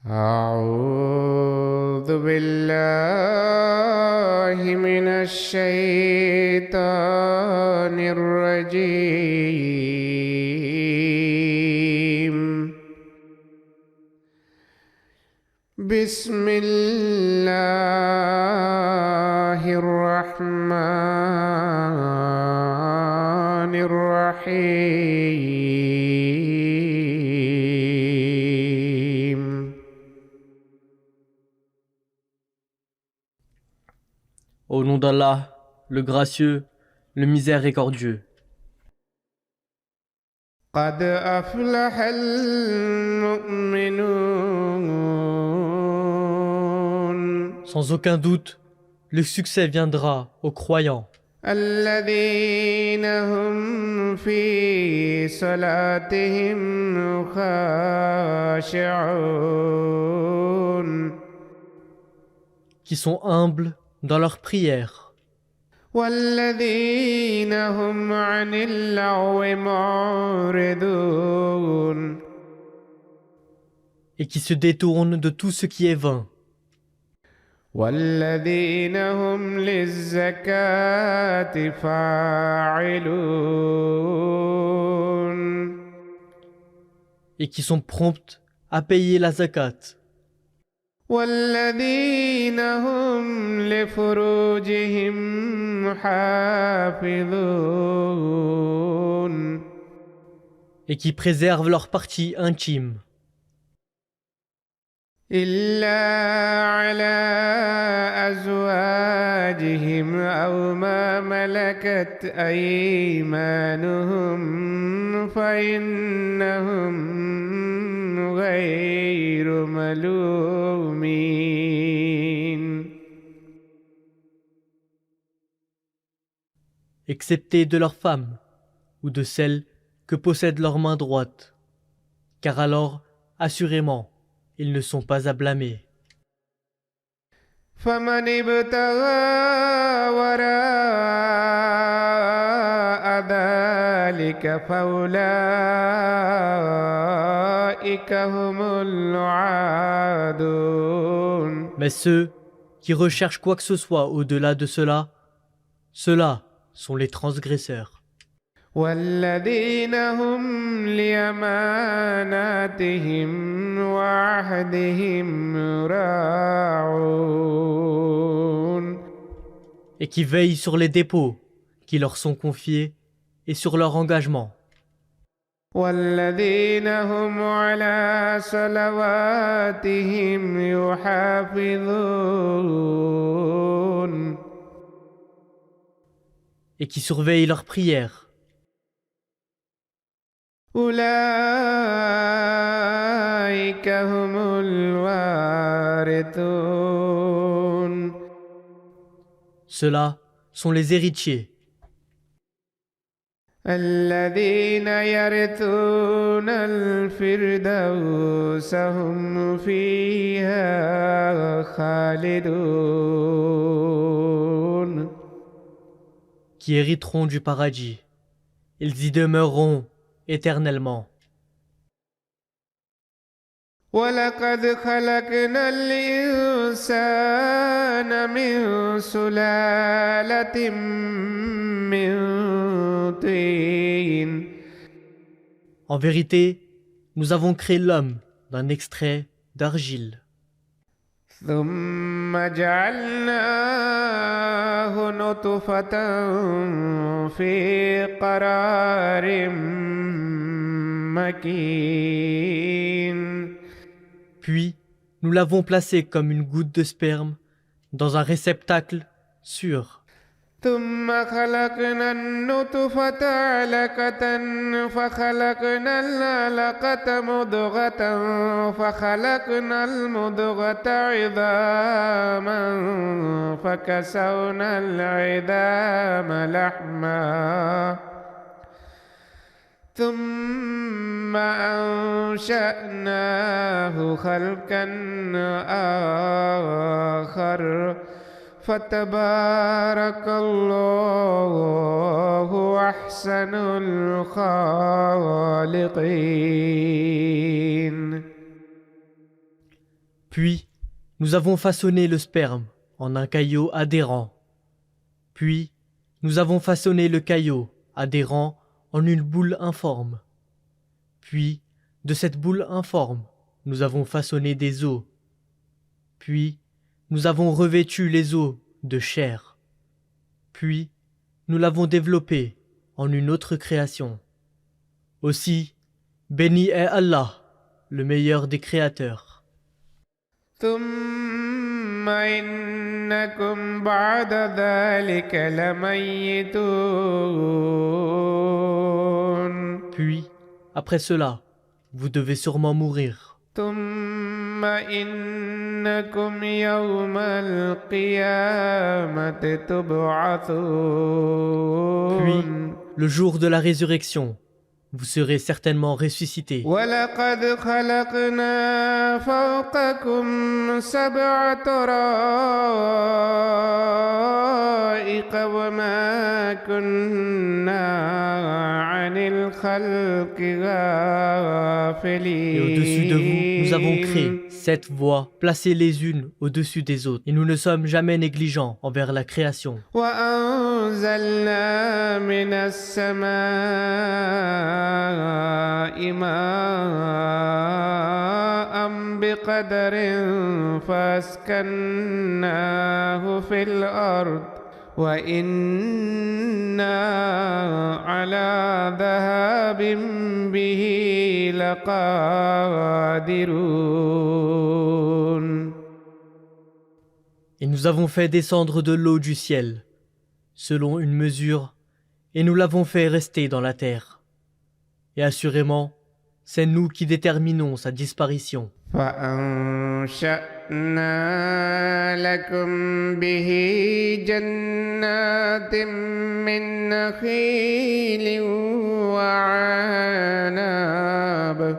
أعوذ بالله من الشيطان الرجيم بسم الله الرحمن الرحيم Au nom d'Allah, le gracieux, le miséricordieux. قد أفلح المؤمنون Sans aucun doute, le succès viendra aux croyants, الذين هم في صلاتهم خاشعون qui sont humbles dans leurs prières, والذين هم عن اللغو معرضون et qui se détournent de tout ce qui est vain, والذين هم للزكاة فاعلون et qui sont promptes à payer la zakat, والذين هم لفروجهم حافظون et qui préservent leur partie intime, إلا على أزواجهم أو ما ملكت أيمانهم فإنهم غير ملومين excepté de leurs femmes ou de celles que possède leur main droite, car alors, assurément, ils ne sont pas à blâmer. فمن ابتغى وراء ذلك فأولئك هم العادون Mais ceux qui recherchent quoi que ce soit au-delà de cela, ceux-là sont les transgresseurs. والذين هم لأماناتهم وعهدهم راعون Et qui veillent sur les dépôts qui leur sont confiés et sur leur engagement, والذين هم على صلواتهم يحافظون et qui surveillent leurs prières. أولئك هم الوارثون Ceux-là sont les héritiers, الذين يرثون الفردوس هم فيها خالدون qui hériteront du paradis. Ils y demeureront éternellement. ولقد خلقنا الإنسان من سلالة من طين En vérité, nous avons créé l'homme d'un extrait d'argile. ثم جعلناه نطفة في قرار مكين Puis, nous l'avons placé comme une goutte de sperme dans un réceptacle sûr. ثم خلقنا النطفة علقة فخلقنا العلقة مضغة فخلقنا المضغة عظاما فكسونا العظام لحما ثم أنشأناه خلقا آخر فتبارك الله أحسن الخالقين Puis, nous avons façonné le sperme en un caillot adhérent. Puis, nous avons façonné le caillot adhérent en une boule informe. Puis, de cette boule informe, nous avons façonné des os. Puis, nous avons revêtu les os de chair. Puis, nous l'avons développé en une autre création. Aussi, béni est Allah, le meilleur des créateurs. ثم إنكم بعد ذلك لميتون Puis, après cela, vous devez sûrement mourir. ثم إنكم يوم القيامة تبعثون Puis, le jour de la résurrection, vous serez certainement ressuscités. ولقد خلقنا فوقكم سبع طرائق وما كنا عن الخلق غافلين. Et au-dessus de vous, nous avons créé 7 voies placées les unes au-dessus des autres. Et nous ne sommes jamais négligents envers la création. وأنزلنا من السماء ماء بقدر فاسكناه في الأرض وإنا على ذهاب به لقادرون. Et nous avons fait descendre de l'eau du ciel, selon une mesure, et nous l'avons fait rester dans la terre. Et assurément, c'est nous qui déterminons sa disparition. فأنشأنا لكم به جنات من نخيل وعنب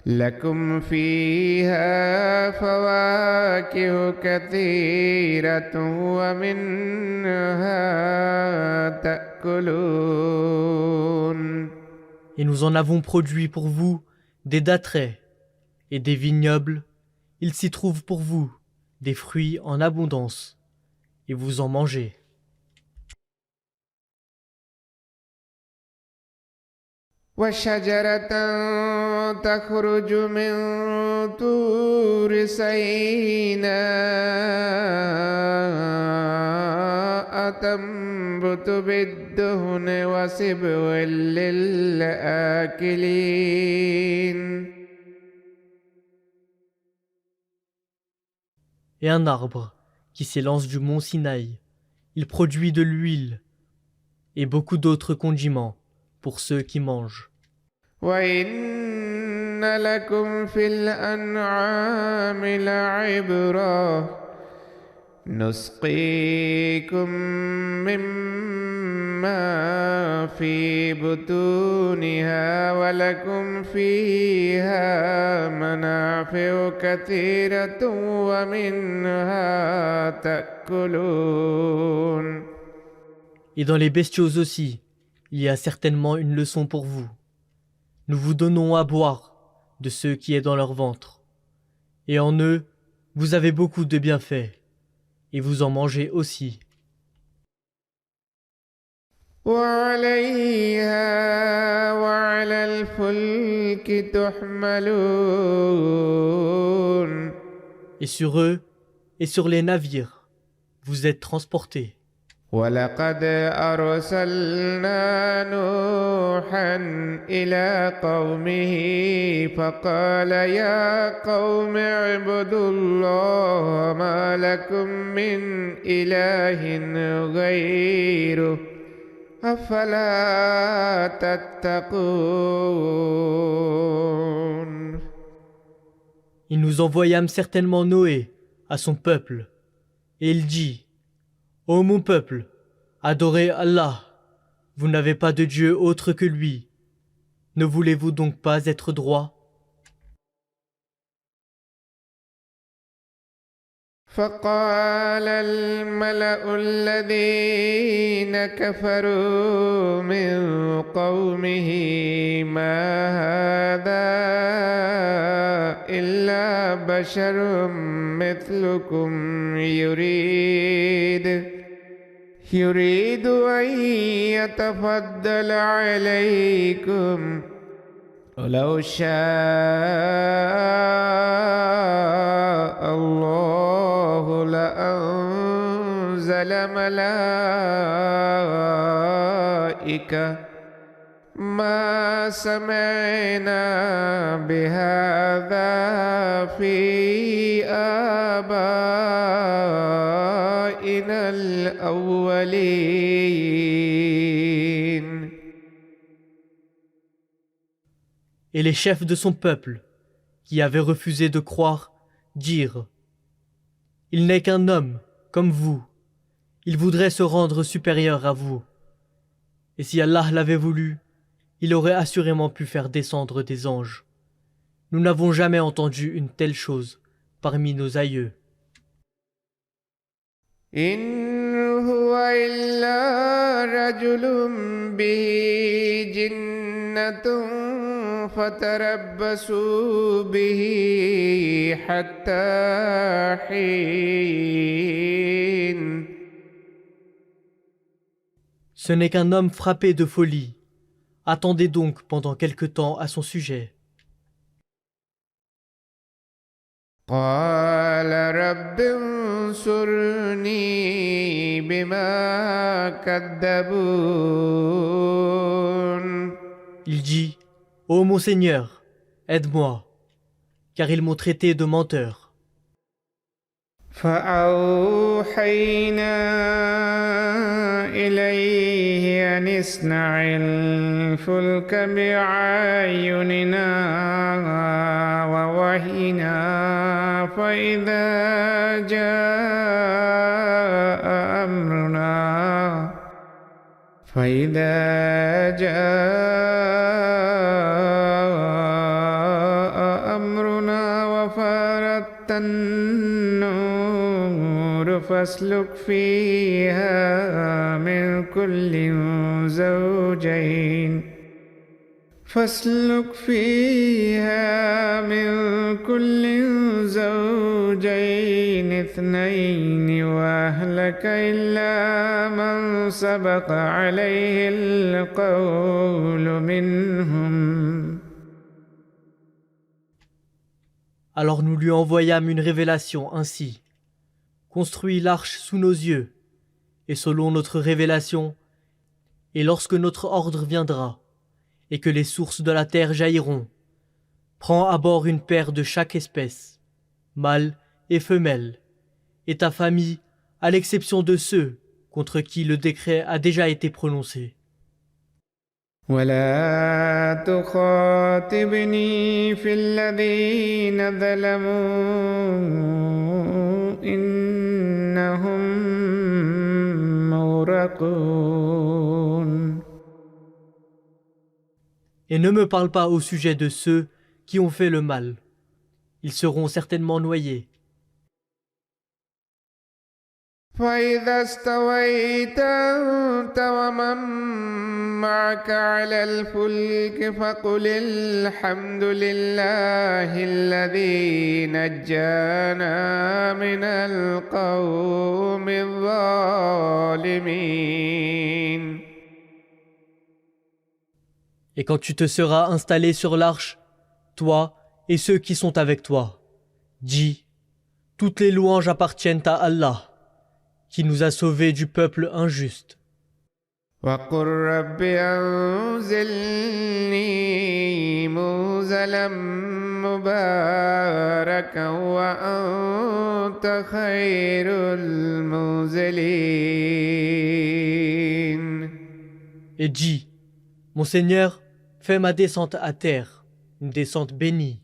لكم فيها فواكه كثيرة ومنها تأكلون. Et nous en avons produit pour vous des datteraies et des vignobles. Il s'y trouve pour vous des fruits en abondance, et vous en mangez. وشجرة تخرج من طور سيناء تنبت بالدهن وصبغ للآكلين. Et un arbre qui s'élance du mont Sinaï. Il produit de l'huile et beaucoup d'autres condiments pour ceux qui mangent. وإن لكم في الأنعام لعبرة نسقيكم مما في بطونها ولكم فيها منافع كثيرة ومنها تأكلون. Et dans les bestiaux aussi, il y a certainement une leçon pour vous. Nous vous donnons à boire de ce qui est dans leur ventre. Et en eux, vous avez beaucoup de bienfaits, et vous en mangez aussi. وعليها وعلى الفلك تحملون. Et sur eux, et sur les navires, vous êtes transportés. ولقد أرسلنا نوحا إلى قومه فقال يا قوم اعبدوا الله ما لكم من إله غيره أفلا تتقون. Et nous envoyâmes certainement Noé à son peuple, et il dit: Ô mon peuple, adorez Allah, vous n'avez pas de Dieu autre que lui. Ne voulez-vous donc pas être droit? فقال الملأ الذين كفروا من قومه ما هذا إلا بشر مثلكم يريد أن يتفضل عليكم ولو شاء الله لأنزل ملائكة ما سمعنا بهذا في آبائنا الأولين. Et les chefs de son peuple, qui avaient refusé de croire, dirent : Il n'est qu'un homme, comme vous. Il voudrait se rendre supérieur à vous. Et si Allah l'avait voulu, il aurait assurément pu faire descendre des anges. Nous n'avons jamais entendu une telle chose parmi nos aïeux. إن هو إلا رجل به جنة فتربصوا به حتى حين. Ce n'est qu'un homme frappé de folie. Attendez donc pendant quelque temps à son sujet. قال رب انصرني بما كذبون. Il dit : Ô mon Seigneur, aide-moi, car ils m'ont traité de menteur. فأوحينا إليه أن اصنع الفلك بأعيننا ووحينا فإذا جاء أمرنا وفارت النور فاسلك فيها من كل زوجين اثنين وأهلك إلا من سبق عليه القول منهم. Alors nous lui envoyâmes une révélation ainsi : Construis l'arche sous nos yeux, et selon notre révélation, et lorsque notre ordre viendra, et que les sources de la terre jailliront, prends à bord une paire de chaque espèce, mâle et femelle, et ta famille, à l'exception de ceux contre qui le décret a déjà été prononcé. ولا تخاطبني في الذين ظلموا إنهم مغرقون. Et ne me parle pas au sujet de ceux qui ont fait le mal. Ils seront certainement noyés. فإذا استويت أنت ومن معك على الفلك فقل الحمد لله الذي نجانا من القوم الظالمين. Et quand tu te seras installé sur l'arche, toi et ceux qui sont avec toi, dis : Toutes les louanges appartiennent à Allah, qui nous a sauvés du peuple injuste. وقل رب أنزلني منزلا مباركا وأنت خير المنزلين. Et dis : Mon Seigneur, fais ma descente à terre, une descente bénie,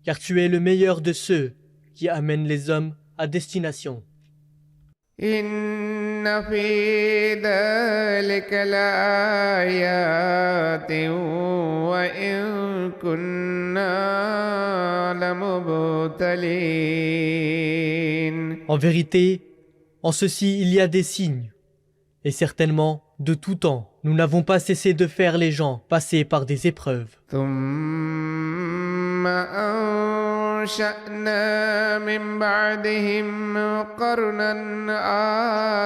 car tu es le meilleur de ceux qui amènent les hommes à destination. إن في ذلك لآيات وإن كنا لمبتلين. En vérité, en ceci il y a des signes, et certainement, de tout temps, nous n'avons pas cessé de faire les gens passer par des épreuves. ثم وأنشأنا من بعدهم قرنا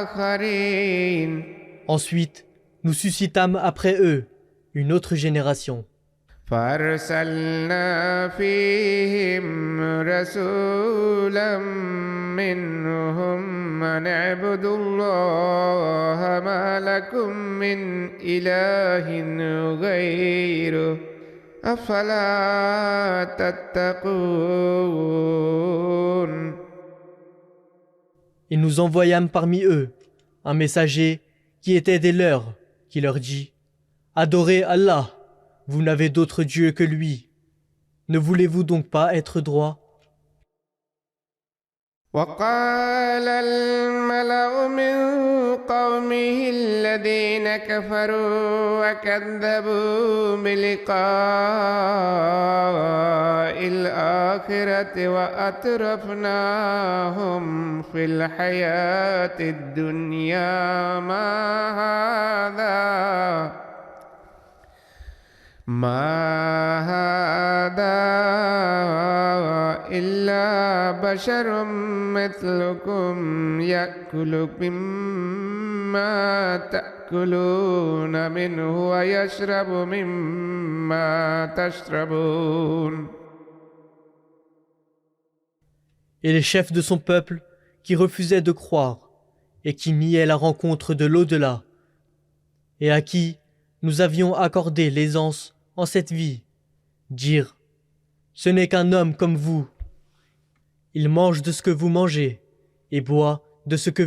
آخرين Ensuite, nous suscitâmes après eux une autre génération. فأرسلنا فيهم رسولا منهم أن اعبدوا الله ما لكم من إله غيره أفلا تتقون. Et nous envoyâmes parmi eux un messager qui était des leurs, qui leur dit « Adorez Allah, vous n'avez d'autre Dieu que lui. Ne voulez-vous donc pas être droit ?» وقال الملأ من قومه الذين كفروا وكذبوا بلقاء الآخرة وأترفناهم في الحياة الدنيا ما هذا إلا بشر مثلكم يأكل مما تأكلون منه ويشرب مما تشربون. Et les chefs de son peuple, qui refusaient de croire, et qui niaient la rencontre de l'au-delà, et à qui nous avions accordé l'aisance en cette vie, dirent « Ce n'est qu'un homme comme vous. Il mange de ce que vous mangez, et boit de ce que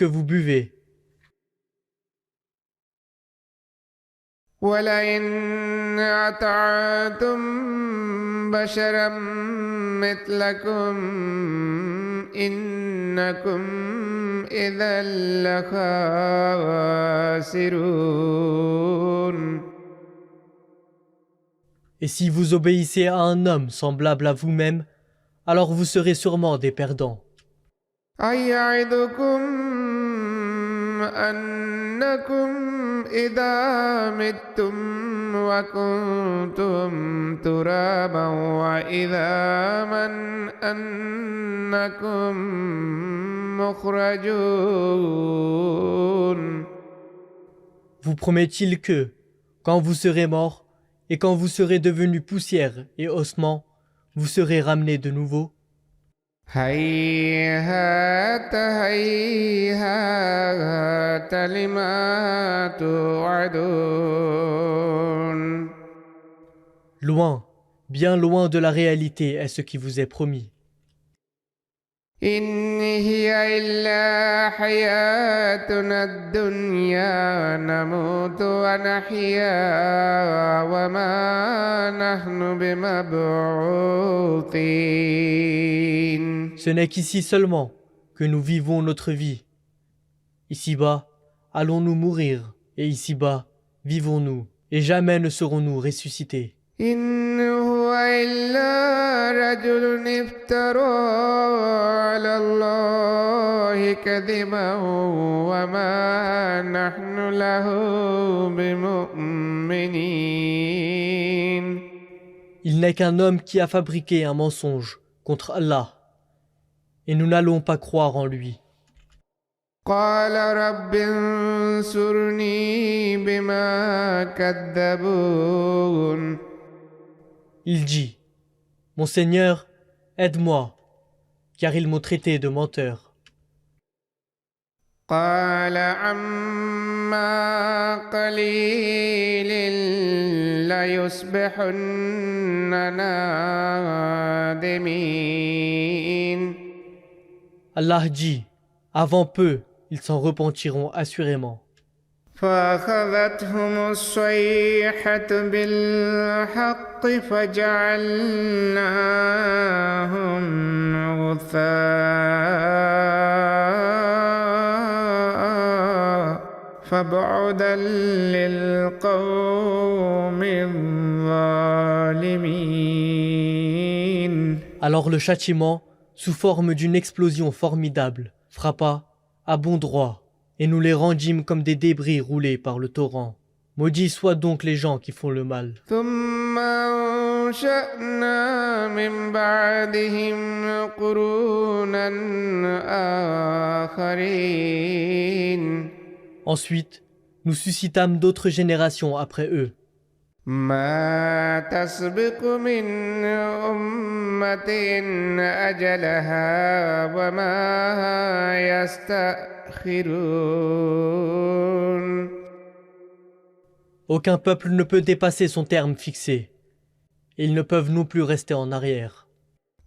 vous buvez. ولئن أطعتم بشرا مثلكم إنكم إذا لخاسرون. Et si vous obéissez à un homme semblable à vous-même, alors vous serez sûrement des perdants. أيعدكم أنكم إذا متم وكنتم ترابا وإذا من أنكم مخرجون. Vous promet-il que, quand vous serez morts, et quand vous serez devenus poussière et ossements, vous serez ramenés de nouveau? هيهات هيهات لما توعدون. Loin, bien loin de la réalité est ce qui vous est promis. إن هي إلا حياتنا الدنيا نموت ونحيا وما نحن بمبعوثين. Ce n'est qu'ici seulement que nous vivons notre vie. Ici-bas, allons-nous mourir, et ici-bas, vivons-nous, et jamais ne serons-nous ressuscités. إن هو إلا رجل افترى على الله كذبا وما نحن له بمؤمنين. Il n'est qu'un homme qui a fabriqué un mensonge contre Allah, et nous n'allons pas croire en lui. قال رب انصرني بما كذبون. Il dit, « Mon Seigneur, aide-moi, car ils m'ont traité de menteur. » قال عما قليل ليصبحن نادمين. Allah dit, « Avant peu, ils s'en repentiront assurément. » فأخذتهم الصيحة بالحق فجعلناهم غثاء فبعدا للقوم الظالمين. Alors le châtiment, sous forme d'une explosion formidable, frappa à bon droit, et nous les rendîmes comme des débris roulés par le torrent. Maudits soient donc les gens qui font le mal. ثم أنشأنا من بعدهم قرونا آخرين Ensuite, nous suscitâmes d'autres générations après eux. ما تسبق من أمة أجلها وما يستأخرون Aucun peuple ne peut dépasser son terme fixé. Ils ne peuvent non plus rester en arrière.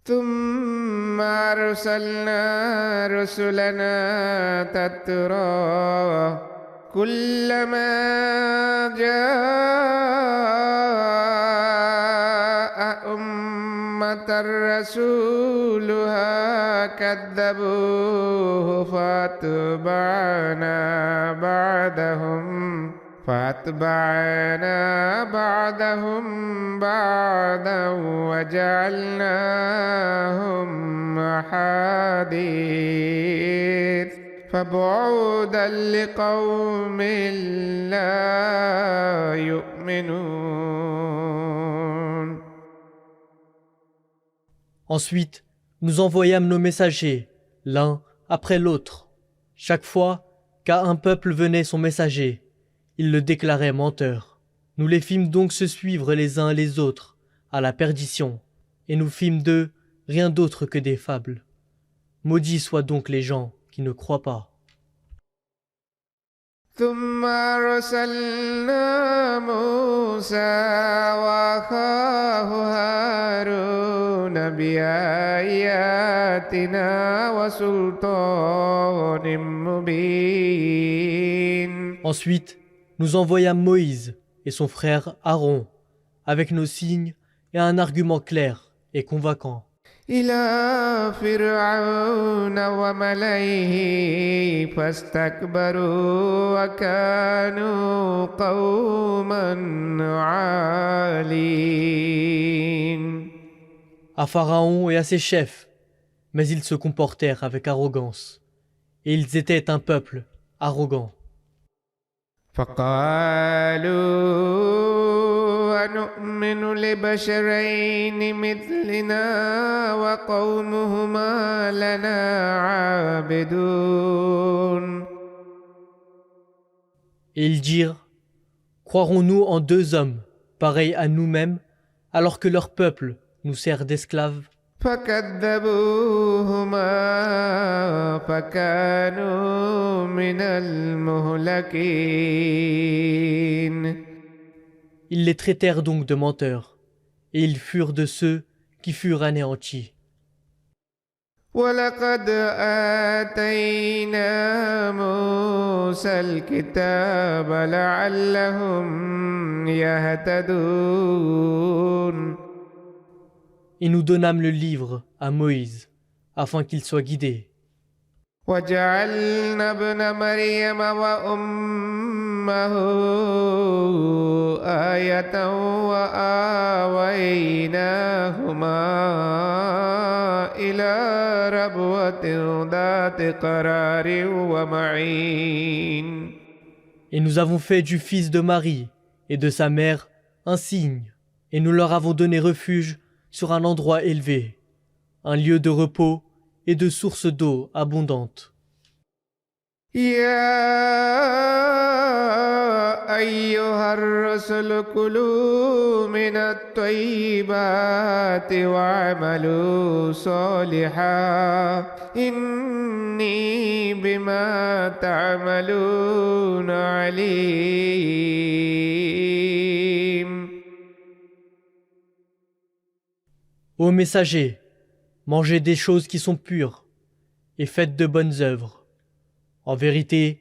ثم أرسلنا رسلنا تترى كلما جاء أمة رسولها كذبوه فأتبعنا بعدهم بعدا وجعلناهم أحاديث فبعودا لقوم لا يؤمنون. Ensuite, nous envoyâmes nos messagers, l'un après l'autre. Chaque fois qu'à un peuple venait son messager, ils le déclaraient menteur. Nous les fîmes donc se suivre les uns les autres à la perdition, et nous fîmes d'eux rien d'autre que des fables. Maudits soient donc les gens qui ne croient pas. ثم أرسلنا موسى وأخاه هارون بآياتنا وسلطان مبين. Ensuite, nous envoyâmes Moïse et son frère Aaron, avec nos signes et un argument clair et convaincant, إلى فرعون وملئه فاستكبروا وكانوا قوما عالين. à Pharaon et à ses chefs, mais ils se comportèrent avec arrogance, et ils étaient un peuple arrogant. فقالوا أنؤمن لبشرين مثلنا وقومهما لنا عابدون. Et ils dirent, croirons-nous en deux hommes, pareils à nous-mêmes, alors que leur peuple nous sert d'esclaves? فكذبوهما فكانوا من المهلكين. Ils les traitèrent donc de menteurs, et ils furent de ceux qui furent anéantis. ولقد آتينا موسى الكتاب لعلهم يهتدون. Et nous donnâmes le livre à Moïse, afin qu'il soit guidé. وجعلنا ابن مريم وأمه آية وآويناهما إلى ربوة ذات قرار ومعين. Et nous avons fait du fils de Marie et de sa mère un signe, et nous leur avons donné refuge sur un endroit élevé, un lieu de repos et de sources d'eau abondantes. يا أيها الرسل كلوا من الطيبات واعملوا صالحا إني بما تعملون عليم. Ô messagers, mangez des choses qui sont pures et faites de bonnes œuvres. En vérité,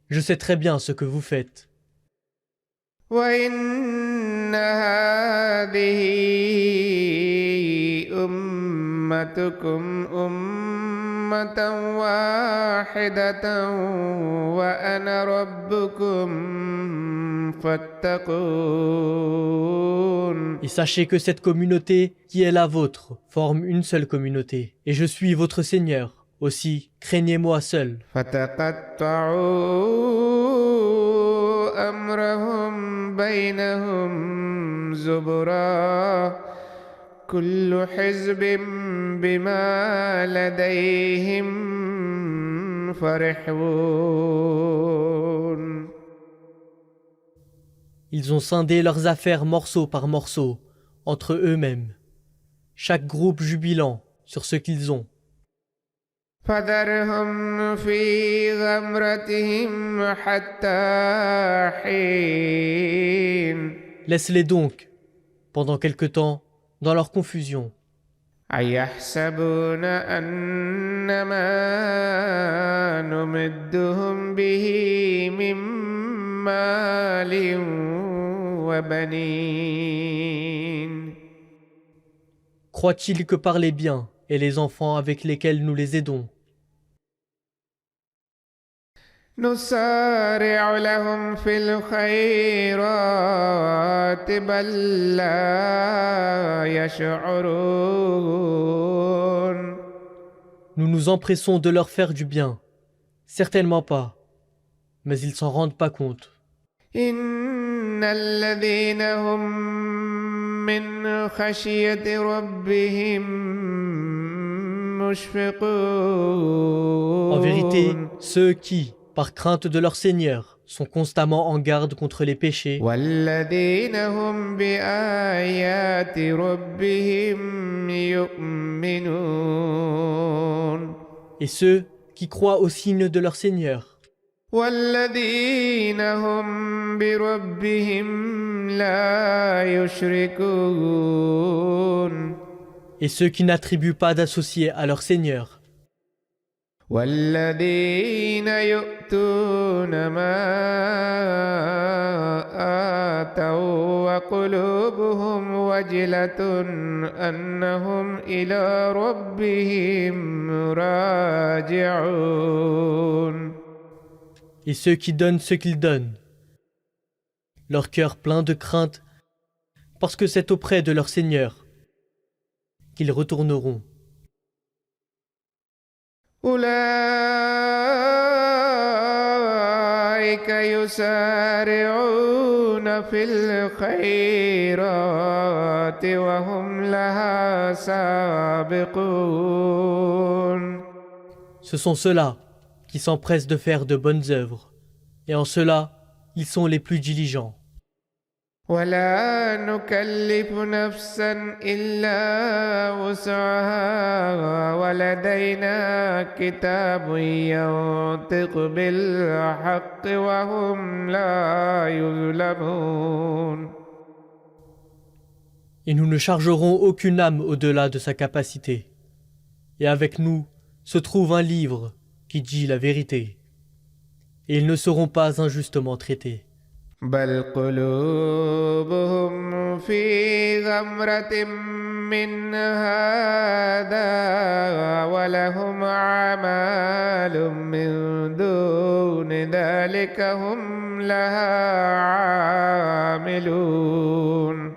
je sais très bien ce que vous faites. وإن هذه أمتكم أمة واحدة وأنا ربكم فاتقون. Et sachez que cette communauté qui est la vôtre forme une seule communauté, et je suis votre Seigneur. Aussi, craignez-moi seul. فتقطعوا أمرهم بينهم زبرا كل حزب بما لديهم فرحون. Ils ont scindé leurs affaires morceau par morceau, entre eux-mêmes, chaque groupe jubilant sur ce qu'ils ont. فذرهم في غمرتهم حتى حين. Laisse-les donc, pendant quelque temps, dans leur confusion. أيحسبون أن ما نمدهم به من مال وبنين. Croient-ils que par les biens et les enfants avec lesquels nous les aidons, نسارع لهم في الخيرات بل لا يشعرون. nous nous empressons de leur faire du bien? Certainement pas, mais ils s'en rendent pas compte. إن الذين هم من خشية ربهم مشفقون. En vérité, ceux qui, par crainte de leur Seigneur, sont constamment en garde contre les péchés, والذين هم بآيات ربهم يؤمنون. et ceux qui croient aux signes de leur Seigneur, والذين هم بربهم لا يشركون. et ceux qui n'attribuent pas d'associés à leur Seigneur, والذين يؤتون ما آتوا وقلوبهم وجلة أنهم إلى ربهم راجعون. et ceux qui donnent ce qu'ils donnent, leur cœur plein de crainte, parce que c'est auprès de leur Seigneur qu'ils retourneront. أولئك يسارعون في الخيرات وهم لها سابقون. Ce sont ceux-là qui s'empressent de faire de bonnes œuvres, et en cela, ils sont les plus diligents. ولا نكلف نفسا إلا وسعها ولدينا كتاب ينطق بالحق وهم لا يظلمون. Et nous ne chargerons aucune âme au-delà de sa capacité. Et avec nous se trouve un livre qui dit la vérité. Et ils ne seront pas injustement traités. بل قلوبهم في غمرة من هذا ولهم أعمال من دون ذلك هم لها عاملون.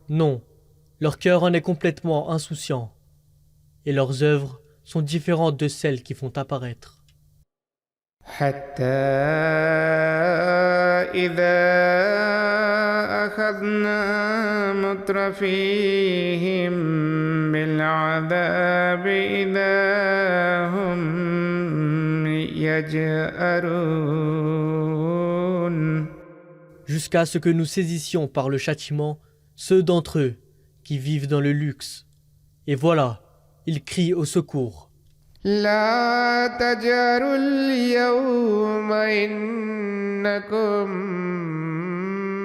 Non, leur cœur en est complètement insouciant, et leurs œuvres sont différentes de celles qui font apparaître. حتى إذا أخذنا مترفيهم بالعذاب إذا هم يجأرون. Jusqu'à ce que nous saisissions par le châtiment ceux d'entre eux qui vivent dans le luxe. Et voilà, ils crient au secours. لا تجاروا اليوم إنكم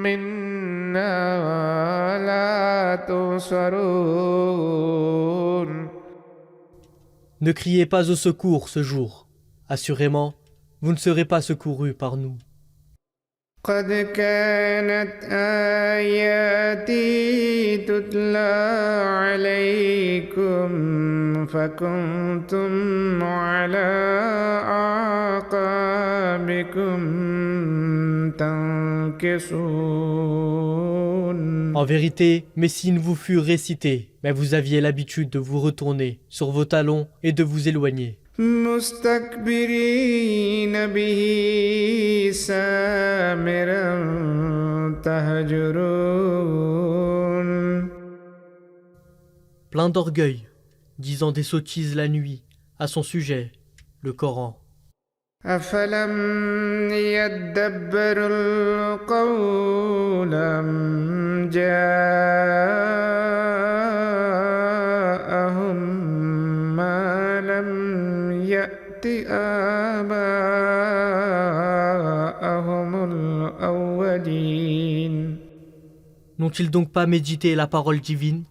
منا لا تنصرون. Ne criez pas au secours ce jour. Assurément, vous ne serez pas secourus par nous. قد كانت آياتي تتلى عليكم فكنتم على أعقابكم تنكصون. En vérité, mes signes vous furent récités, mais vous aviez l'habitude de vous retourner sur vos talons et de vous éloigner. مستكبرين به سامرا تهجرون. plein d'orgueil, disant des sottises la nuit à son sujet, le Coran. أفلم يدبروا القول أم جاءهم ما لم يأت آباءهم الأولين. N'ont-ils donc pas médité la parole divine?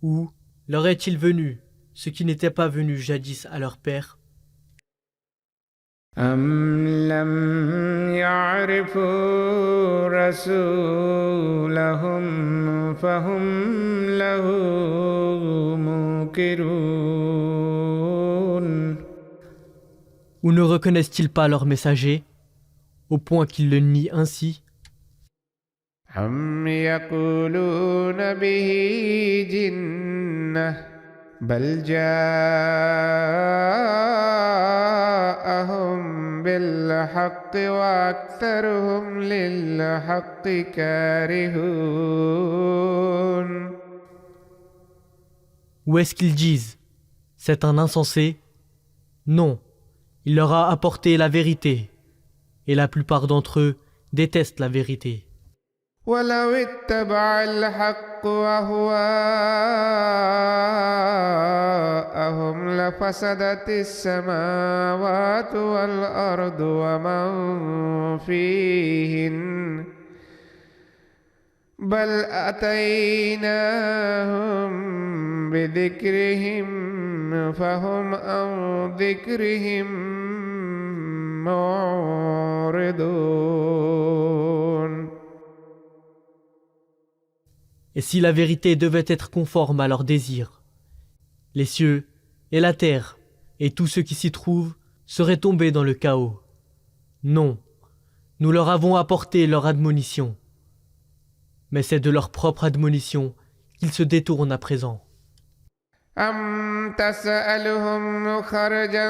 Ou leur est-il venu ce qui n'était pas venu jadis à leur père? أم لم يعرفوا رسولهم فهم له منكرون. Ou ne reconnaissent-ils pas leur messager, au point qu'ils le nient ainsi? أم يقولون به جنة بل جاءهم بالحق وأكثرهم للحق كارهون. Ou est-ce qu'ils disent, c'est un insensé? Non, il leur a apporté la vérité, et la plupart d'entre eux détestent la vérité. ولو اتبع الحق أهواءهم لفسدت السماوات والأرض ومن فيهن بل أتيناهم بذكرهم فهم عن ذكرهم معرضون. Et si la vérité devait être conforme à leurs désirs, les cieux et la terre et tous ceux qui s'y trouvent seraient tombés dans le chaos. Non, nous leur avons apporté leur admonition. Mais c'est de leur propre admonition qu'ils se détournent à présent. أم تسألهم خرجا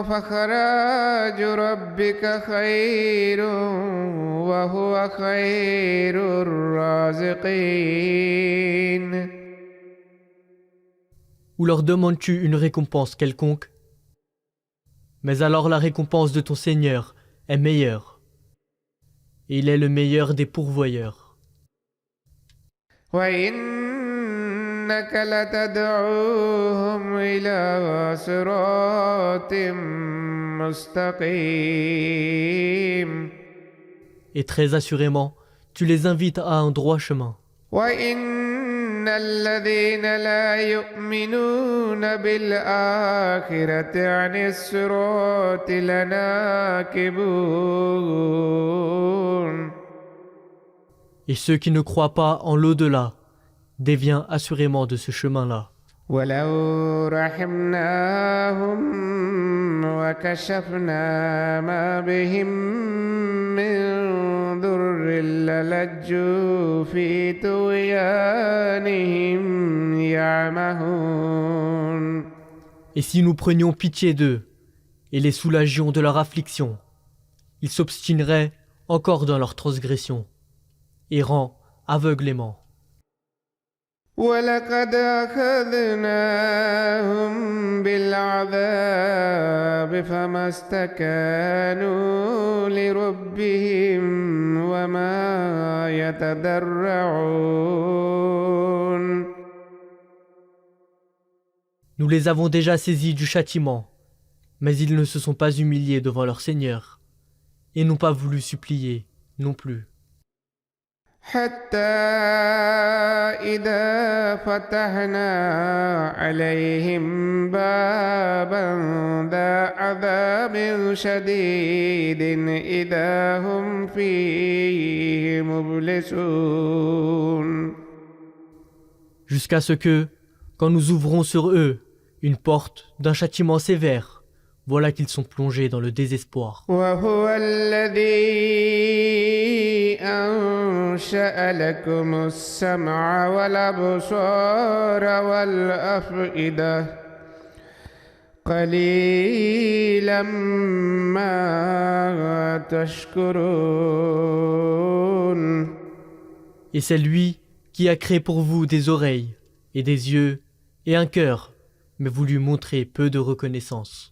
فخراج ربك خير وهو خير الرازقين. Ou leur demandes-tu une récompense quelconque? Mais alors la récompense de ton Seigneur est meilleure. Et il est le meilleur des pourvoyeurs. وإنك لتدعوهم إلى صراط مستقيم. Et très assurément, tu les invites à un droit chemin. وإن الذين لا يؤمنون بالآخرة عن الصراط لناكبون. Et ceux qui ne croient pas en l'au-delà déviennent assurément de ce chemin-là. ولو رحمناهم وكشفنا ما بهم من ضر للجوا في طغيانهم يعمهون. Et si nous prenions pitié d'eux et les soulagions de leur affliction, ils s'obstineraient encore dans leur transgression, errant aveuglément. ولقد أخذناهم بالعذاب فما استكانوا لربهم وما يتضرعون. Nous les avons déjà saisis du châtiment, mais ils ne se sont pas humiliés devant leur Seigneur, et n'ont pas voulu supplier non plus. حتى إذا فتحنا عليهم بابا ذا عذاب شديد إذا هم فيه مبلسون. Jusqu'à ce que, quand nous ouvrons sur eux une porte d'un châtiment sévère, voilà qu'ils sont plongés dans le désespoir. وهو الذي أنشأ لكم السمع والأبصار والأفئدة قليلا ما تشكرون. Et c'est lui qui a créé pour vous des oreilles et des yeux et un cœur, mais vous lui montrez peu de reconnaissance.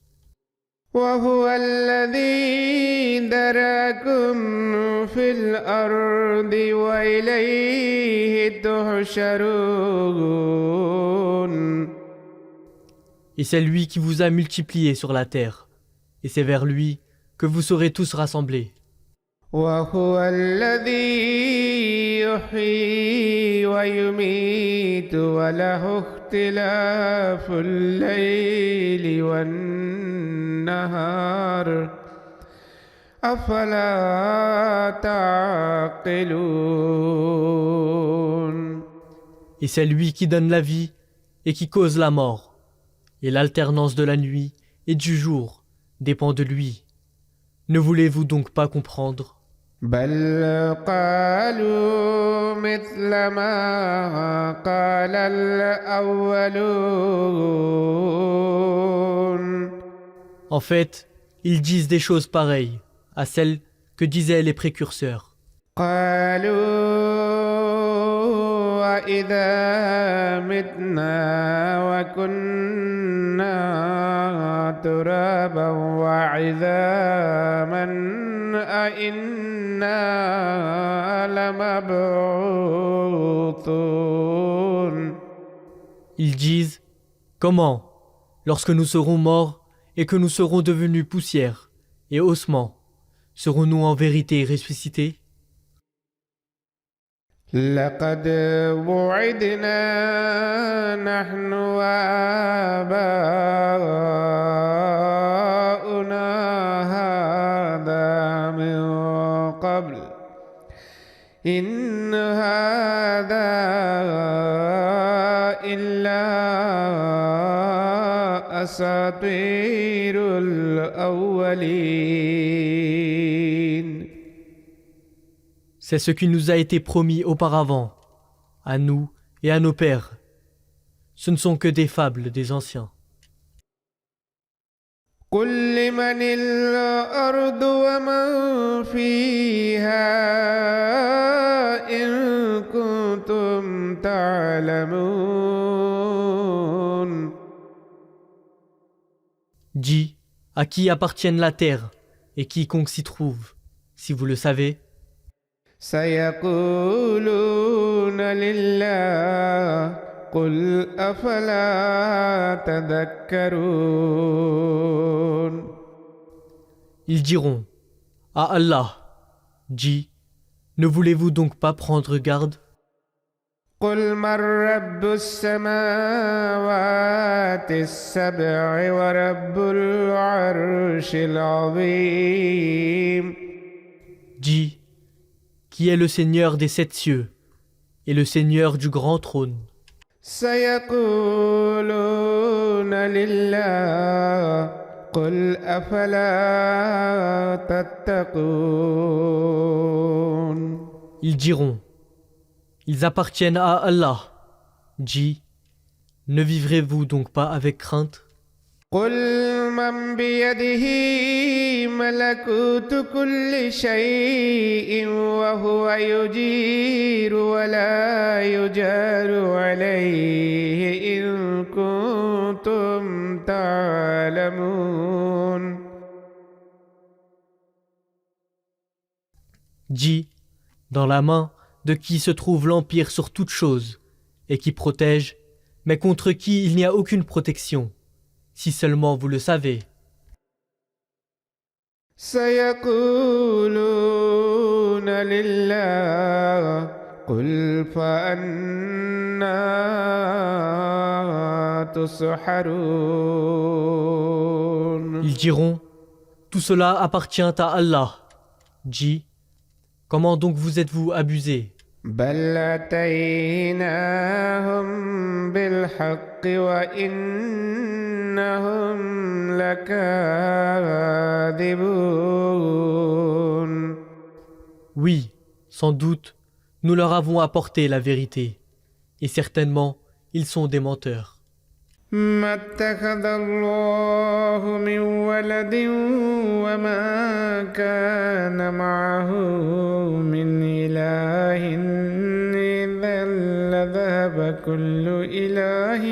وهو الذي ذرأكم في الأرض وإليه تحشرون. Et c'est lui qui vous a multiplié sur la terre, et c'est vers lui que vous serez tous rassemblés. وهو الذي يحيي ويميت وله اختلاف الليل والنهار أفلا تعقلون. Et c'est lui qui donne la vie et qui cause la mort. Et l'alternance de la nuit et du jour dépend de lui. Ne voulez-vous donc pas comprendre ? بل قالوا مثل ما قال الأولون. En fait, ils disent des choses pareilles à celles que disaient les précurseurs. قالوا وإذا متنا وكنا ترابا وعظاما أئنا لمبعوثون. Ils disent « Comment, lorsque nous serons morts et que nous serons devenus poussière et ossements, serons-nous en vérité ressuscités ?» لقد وعدنا نحن وآباؤنا هذا من قبل إن هذا إلا أساطير الأولين. C'est ce qui nous a été promis auparavant, à nous et à nos pères. Ce ne sont que des fables des anciens. قل لمن الأرض ومن فيها إن كنتم تعلمون. Dis, à qui appartiennent la terre et quiconque s'y trouve, si vous le savez. سيقولون لله قل أفلا تذكرون. Ils diront, à Allah, dis, ne voulez-vous donc pas prendre garde ? قل من رب السماوات السبع ورب العرش العظيم. Dis, qui est le Seigneur des 7 cieux et le Seigneur du grand trône ? سيقولون لله قل أفلا تتقون. Ils diront, ils appartiennent à Allah. Dis, ne vivrez-vous donc pas avec crainte ? قل من بيده ملكوت كل شيء وهو يجير ولا يجار عليه إن كنتم تعلمون. Dis, dans la main de qui se trouve l'empire sur toute chose, et qui protège, mais contre qui il n'y a aucune protection, si seulement vous le savez. سيقولون لله قل فأنا تسحرون. Ils diront, tout cela appartient à Allah. Dis, comment donc vous êtes-vous abusés ? بل أتيناهم بالحق وإنهم لكاذبون. Oui, sans doute, nous leur avons apporté la vérité, et certainement, ils sont des menteurs. ما اتخذ الله من ولد وما كان معه من إله إذا ذهب كل إله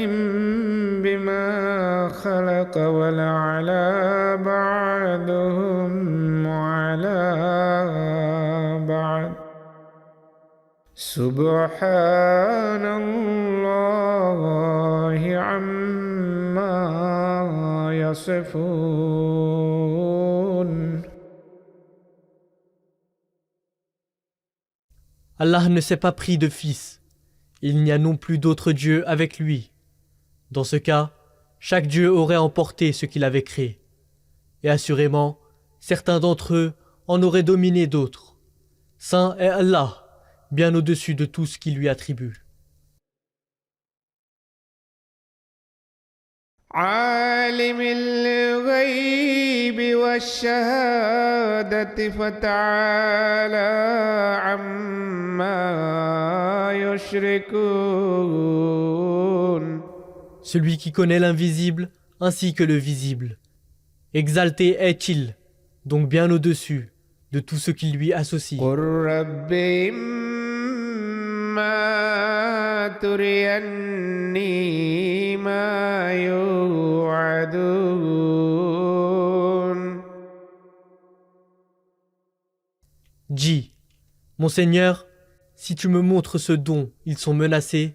بما خلق ولعلى بعضهم على بعض سبحان الله عما يصفون. Allah ne s'est pas pris de fils. Il n'y a non plus d'autre Dieu avec lui. Dans ce cas, chaque Dieu aurait emporté ce qu'il avait créé. Et assurément, certains d'entre eux en auraient dominé d'autres. Saint est Allah, bien au-dessus de tout ce qui lui attribue. عالم الغيب والشهادة فتعالى عما يشركون. Celui qui connaît l'invisible ainsi que le visible. Exalté est-il, donc bien au-dessus de tout ce qui lui associe. قل رب إما تريني ما يوعدون. Dis, mon Seigneur, si tu me montres ce dont ils sont menacés,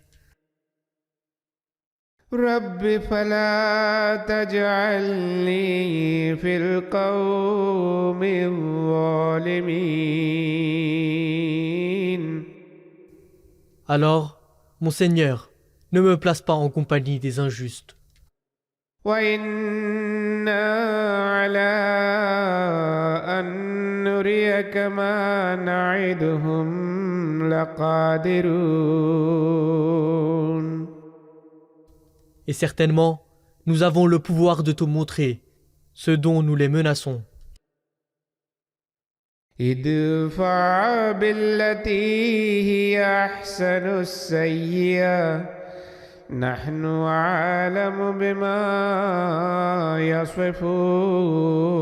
رب فلا تجعلني في القوم الظالمين. alors, mon Seigneur, ne me place pas en compagnie des injustes. وإنا على أن نريك ما نعدهم لقادرون. Et certainement, nous avons le pouvoir de te montrer ce dont nous les menaçons. ادفع بالتي هي أحسن السيئة نحن أعلم بما يصفون.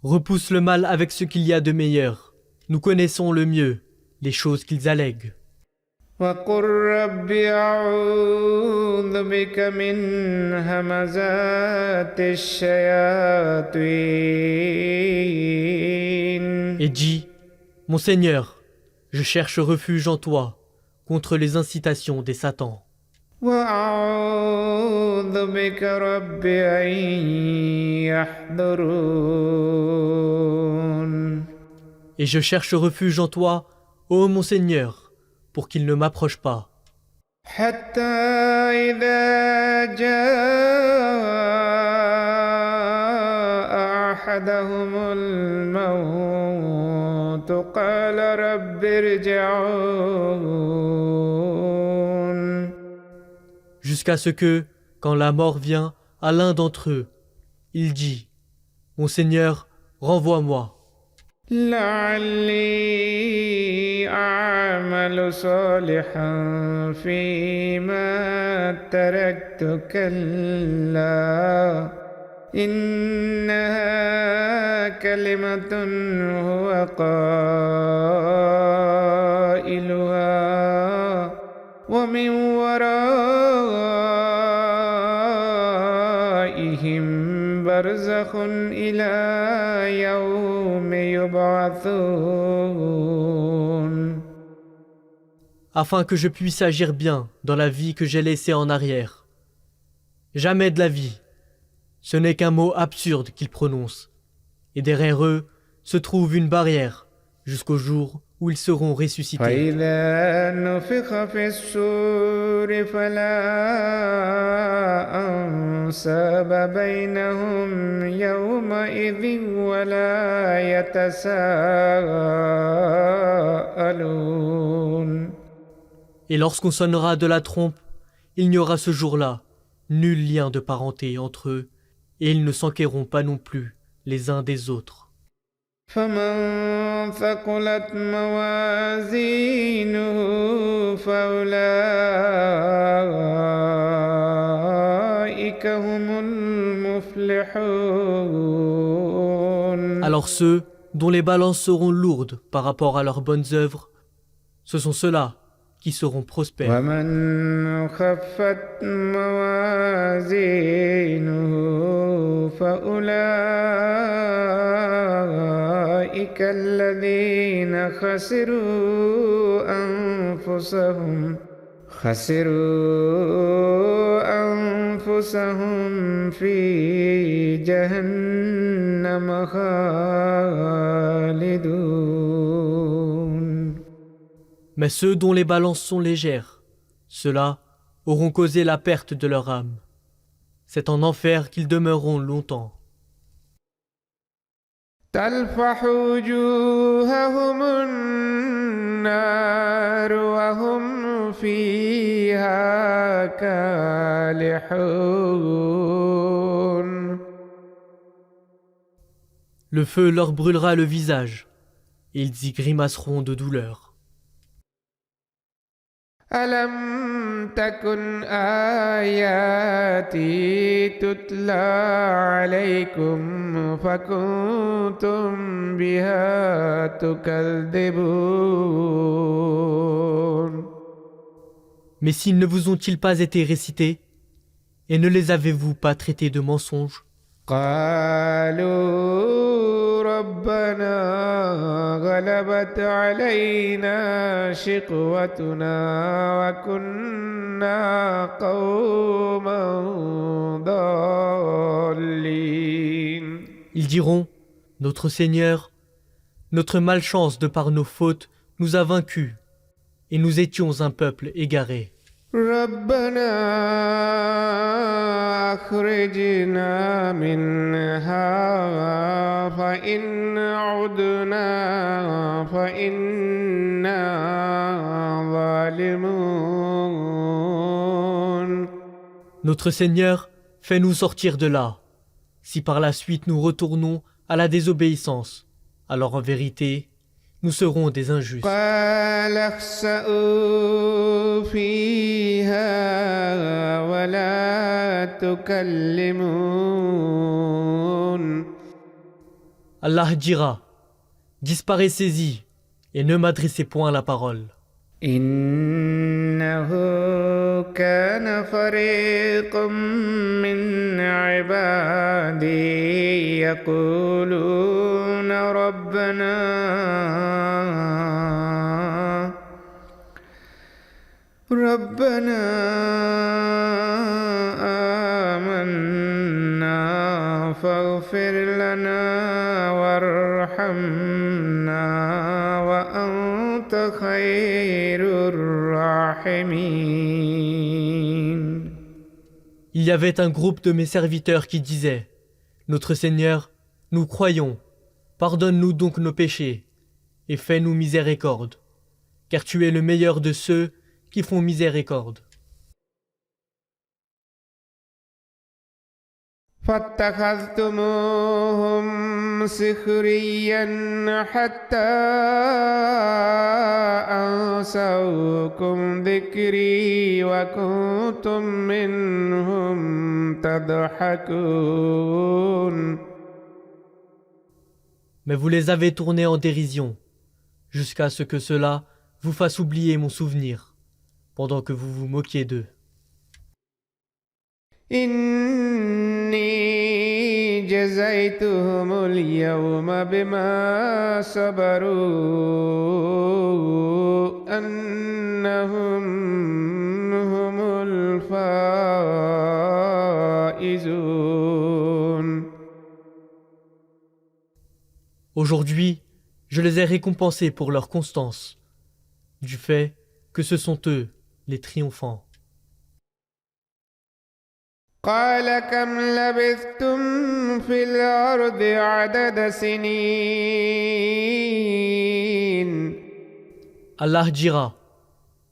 Repousse le mal avec ce qu'il y a de meilleur. Nous connaissons le mieux les choses qu'ils allèguent. وقل رب أعوذ بك من همزات الشياطين. Et dis, mon Seigneur, je cherche refuge en toi contre les incitations des satans. وأعوذ بك رب أن يحضرون. Et je cherche refuge en toi, ô mon Seigneur, pour qu'ils ne m'approchent pas. حتى إذا جاء أحدهم الموت قال رب ارجعون. Jusqu'à ce que, quand la mort vient à l'un d'entre eux, il dit, mon Seigneur, renvoie-moi, لعلي أعمل صالحا فيما تركت كلا إنها كلمة هو قائلها ومن ورائهم برزخ إلى يوم يبعثون. afin que je puisse agir bien dans la vie que j'ai laissée en arrière. Jamais de la vie. Ce n'est qu'un mot absurde qu'ils prononcent. Et derrière eux se trouve une barrière jusqu'au jour où ils seront ressuscités. فإذا نفخ في الصور فلا أنساب بينهم يومئذ ولا يتساءلون. Et lorsqu'on sonnera de la trompe, il n'y aura ce jour-là nul lien de parenté entre eux, et ils ne s'enquerront pas non plus les uns des autres. فمن ثقلت موازينه فأولئك هم المفلحون. Alors ceux dont les balances seront lourdes par rapport à leurs bonnes œuvres Ce sont ceux-là qui seront prospères. ومن خفت موازينه فأولئك الذين خسروا أنفسهم في جهنم خالدون. Mais ceux dont les balances sont légères, ceux-là auront causé la perte de leur âme. C'est en enfer qu'ils demeureront longtemps. تلفح وجوههم النار وهم فيها كالحون. Le feu leur brûlera le visage, et ils y grimaceront de douleur. ألم تكن آياتي تتلى عليكم فكنتم بها تكذبون. Mais s'ils ne vous ont-ils pas été récités, et ne les avez-vous pas traités de mensonges? قالوا ربنا غلبت علينا شقوتنا وكنا قوما ضالين. Ils diront, notre Seigneur, notre malchance de par nos fautes nous a vaincus, et nous étions un peuple égaré. ربنا أخرجنا منها فإن عدنا فإنا ظالمون. Notre Seigneur, fais-nous sortir de là. Si par la suite nous retournons à la désobéissance, alors en vérité, nous serons des injustes. قال اخسئوا فيها ولا تكلمون. Allah dira, disparaissez-y et ne m'adressez point la parole. إنه كان فريق من عبادي يقولون ربنا آمنا فاغفر لنا وارحمنا وأنت خير الراحمين. Il y avait un groupe de mes serviteurs qui disaient, notre Seigneur, nous croyons, pardonne-nous donc nos péchés, et fais-nous miséricorde, car tu es le meilleur de ceux qui font miséricorde. فاتخذتموهم سخريا حتى أنسوكم ذكري وكنتم منهم تضحكون. Mais vous les avez tournés en dérision, jusqu'à ce que cela vous fasse oublier mon souvenir, pendant que vous vous moquiez d'eux. إني جزيتهم اليوم بما صبروا أنهم هم الفائزون. Aujourd'hui, je les ai récompensés pour leur constance, du fait que ce sont eux, les triomphants. قال كم لبثتم في الأرض عدد سنين. Allah dira,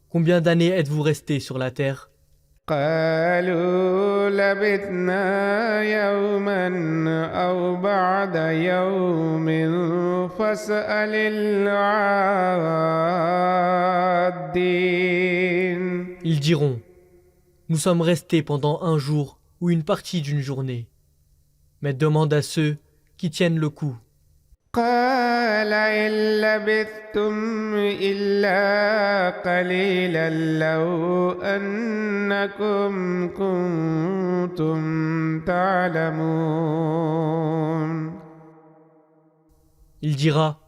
combien d'années êtes-vous restés sur la terre? قالوا لبثنا يوما أو بعد يوم فاسأل العادين. Ils diront, nous sommes restés pendant un jour ou une partie d'une journée, mais demande à ceux qui tiennent le coup. قال إن لبثتم إلا قليلا لو أنكم كنتم تعلمون. Il dira,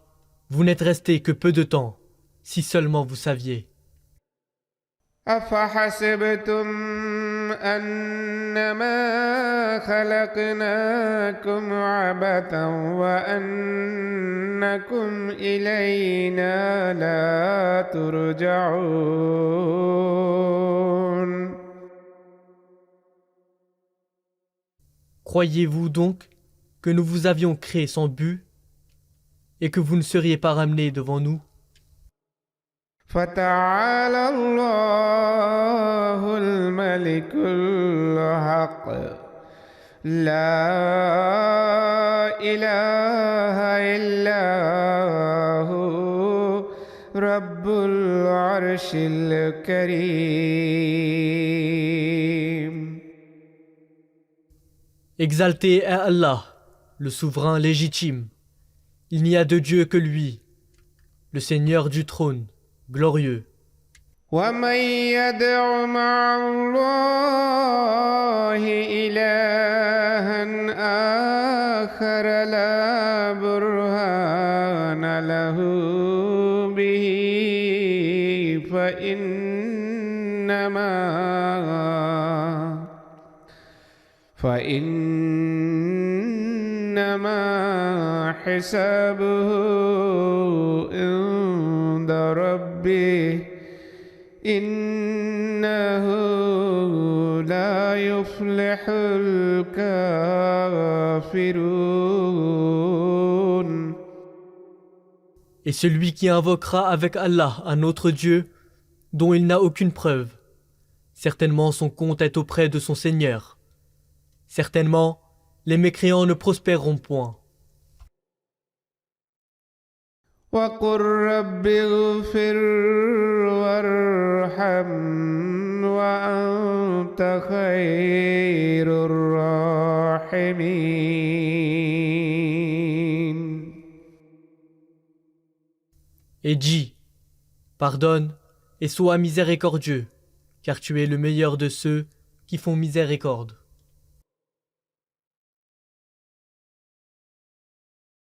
vous n'êtes restés que peu de temps, si seulement vous saviez. أفحسبتم أنما خلقناكم عبثا وأنكم إلينا لا ترجعون. Croyez-vous donc que nous vous avions créé sans but et que vous ne seriez pas ramenés devant nous? فتعالى الله الملك الحق لا إله إلا هو رب العرش الكريم. Exalté est Allah, le souverain légitime. Il n'y a de Dieu que lui, le Seigneur du trône, glorieux. ومن يدع مع الله إلها آخر لا برهان له به فإنما حسابه عند ربه إنه لا يفلح الكافرون. Et celui qui invoquera avec Allah un autre Dieu, dont il n'a aucune preuve, certainement son compte est auprès de son Seigneur. Certainement, les mécréants ne prospéreront point. وقل رب اغفر وارحم وأنت خير الراحمين. Et dis, pardonne et sois miséricordieux, car tu es le meilleur de ceux qui font miséricorde.